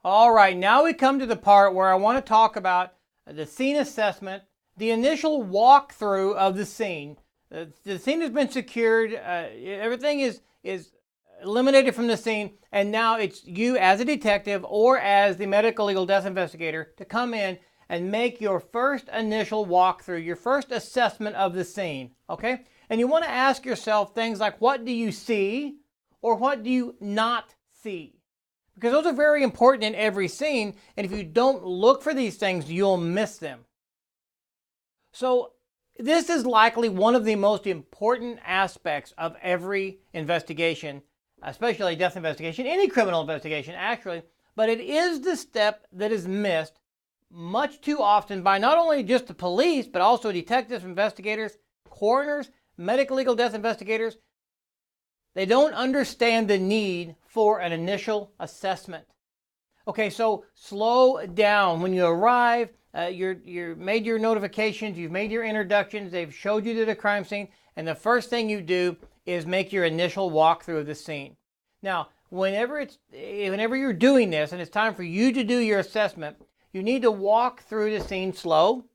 All right, now we come to the part where I want to talk about the scene assessment, the initial walkthrough of the scene. The scene has been secured, everything is eliminated from the scene, and now it's you as a detective or as the medical legal death investigator to come in and make your first initial walkthrough, your first assessment of the scene, okay? And you want to ask yourself things like, what do you see or what do you not see? Because those are very important in every scene, and if you don't look for these things, you'll miss them. So this is likely one of the most important aspects of every investigation, especially death investigation, any criminal investigation actually, but it is the step that is missed much too often by not only just the police, but also detectives, investigators, coroners, medical legal death investigators. They don't understand the need for an initial assessment. Okay, so slow down. When you arrive, you're made your notifications, you've made your introductions, they've showed you to the crime scene, and the first thing you do is make your initial walkthrough of the scene. Now, whenever you're doing this and it's time for you to do your assessment, you need to walk through the scene slow.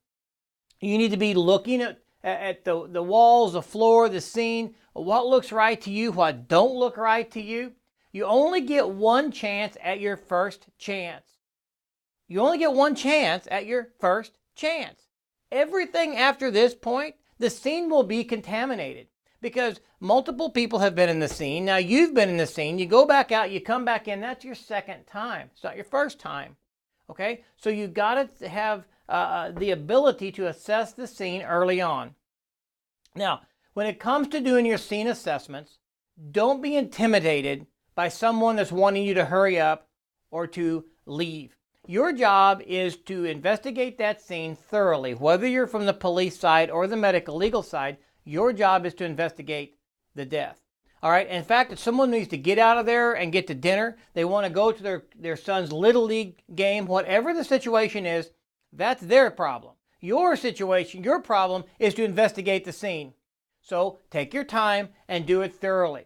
You need to be looking at the walls, the floor, the scene, what looks right to you, what don't look right to you. You only get one chance at your first chance. You only get one chance at your first chance. Everything after this point, the scene will be contaminated because multiple people have been in the scene. Now you've been in the scene, you go back out, you come back in, that's your second time. It's not your first time, okay? So you got to have the ability to assess the scene early on. Now, when it comes to doing your scene assessments, don't be intimidated by someone that's wanting you to hurry up or to leave. Your job is to investigate that scene thoroughly. Whether you're from the police side or the medical legal side, your job is to investigate the death. All right. In fact, if someone needs to get out of there and get to dinner, they want to go to their son's little league game, whatever the situation is, that's their problem. Your situation, your problem is to investigate the scene. So take your time and do it thoroughly.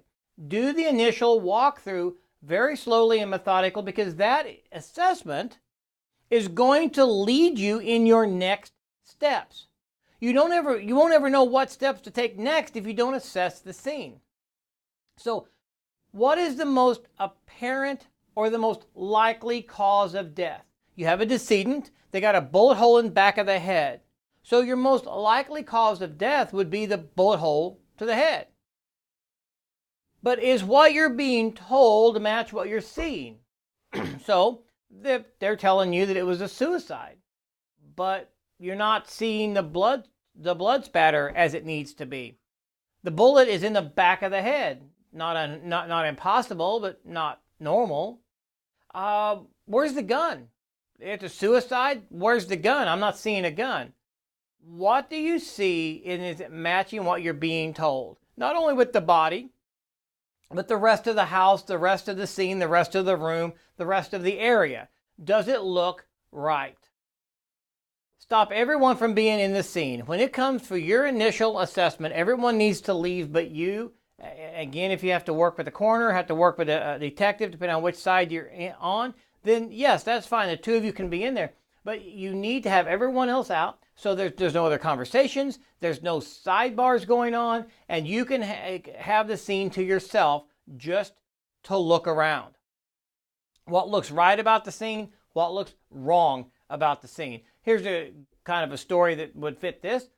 Do the initial walkthrough very slowly and methodical, because that assessment is going to lead you in your next steps. You won't ever know what steps to take next if you don't assess the scene. So what is the most apparent or the most likely cause of death? You have a decedent, they got a bullet hole in the back of the head. So your most likely cause of death would be the bullet hole to the head. But is what you're being told to match what you're seeing? So they're telling you that it was a suicide, but you're not seeing the blood spatter as it needs to be. The bullet is in the back of the head. Not impossible, but not normal. Where's the gun? It's a suicide. Where's the gun? I'm not seeing a gun. What do you see, and is it matching what you're being told? Not only with the body, but the rest of the house, the rest of the scene, the rest of the room, the rest of the area. Does it look right? Stop everyone from being in the scene. When it comes for your initial assessment, everyone needs to leave but you. Again, if you have to work with a coroner, have to work with a detective, depending on which side you're on, then yes, that's fine. The two of you can be in there. But you need to have everyone else out, so there's no other conversations, there's no sidebars going on, and you can have the scene to yourself just to look around. What looks right about the scene, what looks wrong about the scene. Here's a kind of a story that would fit this.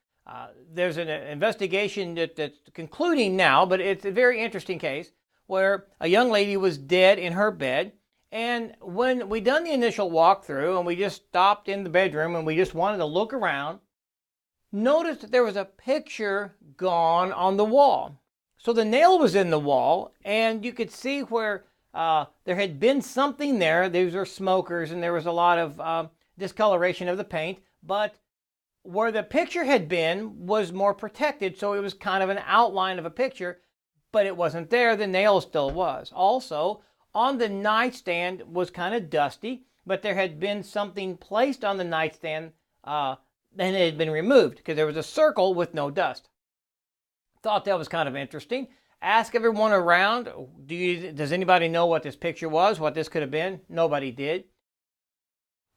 There's an investigation that's concluding now, but it's a very interesting case where a young lady was dead in her bed. And when we done the initial walkthrough and we just stopped in the bedroom and we just wanted to look around, noticed that there was a picture gone on the wall. So the nail was in the wall, and you could see where there had been something there. These were smokers, and there was a lot of discoloration of the paint, but where the picture had been was more protected, so it was kind of an outline of a picture, but it wasn't there. The nail still was. Also, on the nightstand was kind of dusty, but there had been something placed on the nightstand and it had been removed because there was a circle with no dust. Thought that was kind of interesting. Ask everyone around, does anybody know what this picture was, what this could have been? Nobody did.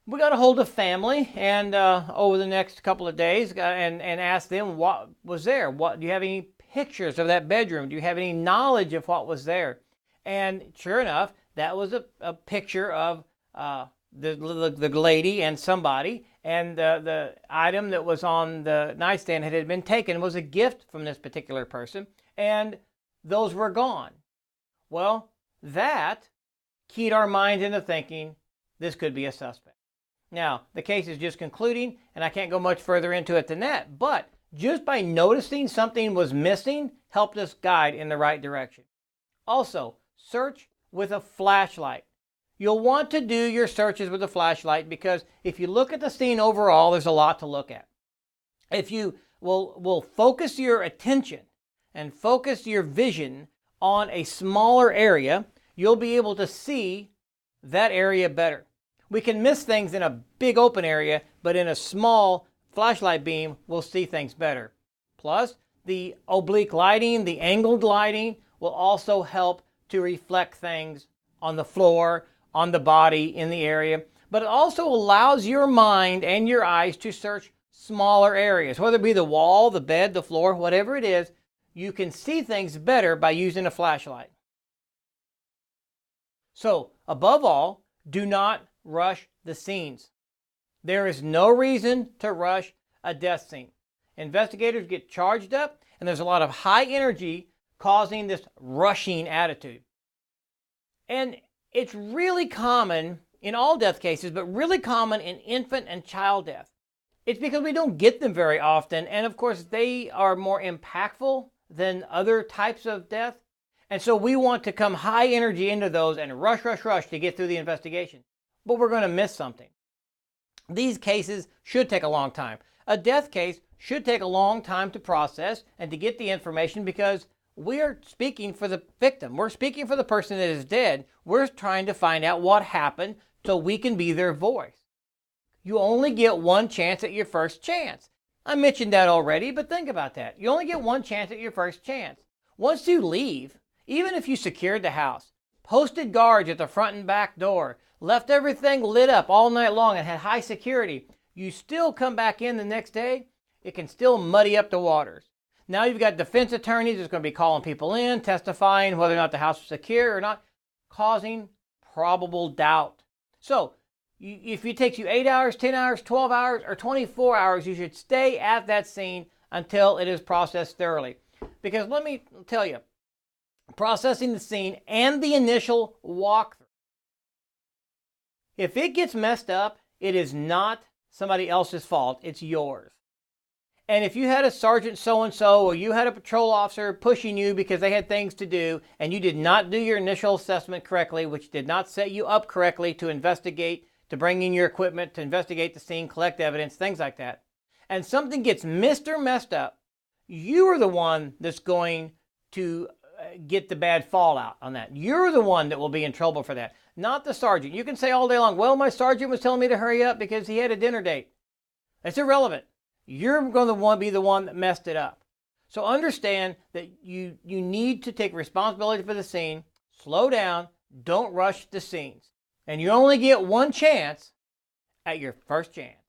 We got a hold of family and over the next couple of days and asked them what was there. Do you have any pictures of that bedroom? Do you have any knowledge of what was there? And sure enough, that was a picture of the lady and somebody, and the item that was on the nightstand had been taken, was a gift from this particular person, and those were gone. Well, that keyed our minds into thinking this could be a suspect. Now, the case is just concluding, and I can't go much further into it than that, but just by noticing something was missing helped us guide in the right direction. Also, search with a flashlight. You'll want to do your searches with a flashlight because if you look at the scene overall, there's a lot to look at. If you will focus your attention and focus your vision on a smaller area, you'll be able to see that area better. We can miss things in a big open area, but in a small flashlight beam, we'll see things better. Plus, the oblique lighting, the angled lighting will also help to reflect things on the floor, on the body, in the area. But it also allows your mind and your eyes to search smaller areas, whether it be the wall, the bed, the floor, whatever it is. You can see things better by using a flashlight. So, above all, do not rush the scenes. There is no reason to rush a death scene. Investigators get charged up, and there's a lot of high energy causing this rushing attitude. And it's really common in all death cases, but really common in infant and child death. It's because we don't get them very often, and of course they are more impactful than other types of death. And so we want to come high energy into those and rush to get through the investigation. But we're going to miss something. These cases should take a long time. A death case should take a long time to process and to get the information because we are speaking for the victim. We're speaking for the person that is dead. We're trying to find out what happened so we can be their voice. You only get one chance at your first chance. I mentioned that already, but think about that. You only get one chance at your first chance. Once you leave, even if you secured the house, posted guards at the front and back door, left everything lit up all night long and had high security, you still come back in the next day, it can still muddy up the waters. Now you've got defense attorneys that's going to be calling people in, testifying whether or not the house was secure or not, causing probable doubt. So, if it takes you 8 hours, 10 hours, 12 hours, or 24 hours, you should stay at that scene until it is processed thoroughly. Because let me tell you, processing the scene and the initial walkthrough, if it gets messed up, it is not somebody else's fault, it's yours. And if you had a sergeant so-and-so or you had a patrol officer pushing you because they had things to do and you did not do your initial assessment correctly, which did not set you up correctly to investigate, to bring in your equipment, to investigate the scene, collect evidence, things like that, and something gets missed or messed up, you are the one that's going to get the bad fallout on that. You're the one that will be in trouble for that, not the sergeant. You can say all day long, well, my sergeant was telling me to hurry up because he had a dinner date. It's irrelevant. You're going to be the one that messed it up. So understand that you need to take responsibility for the scene, slow down, don't rush the scenes. And you only get one chance at your first chance.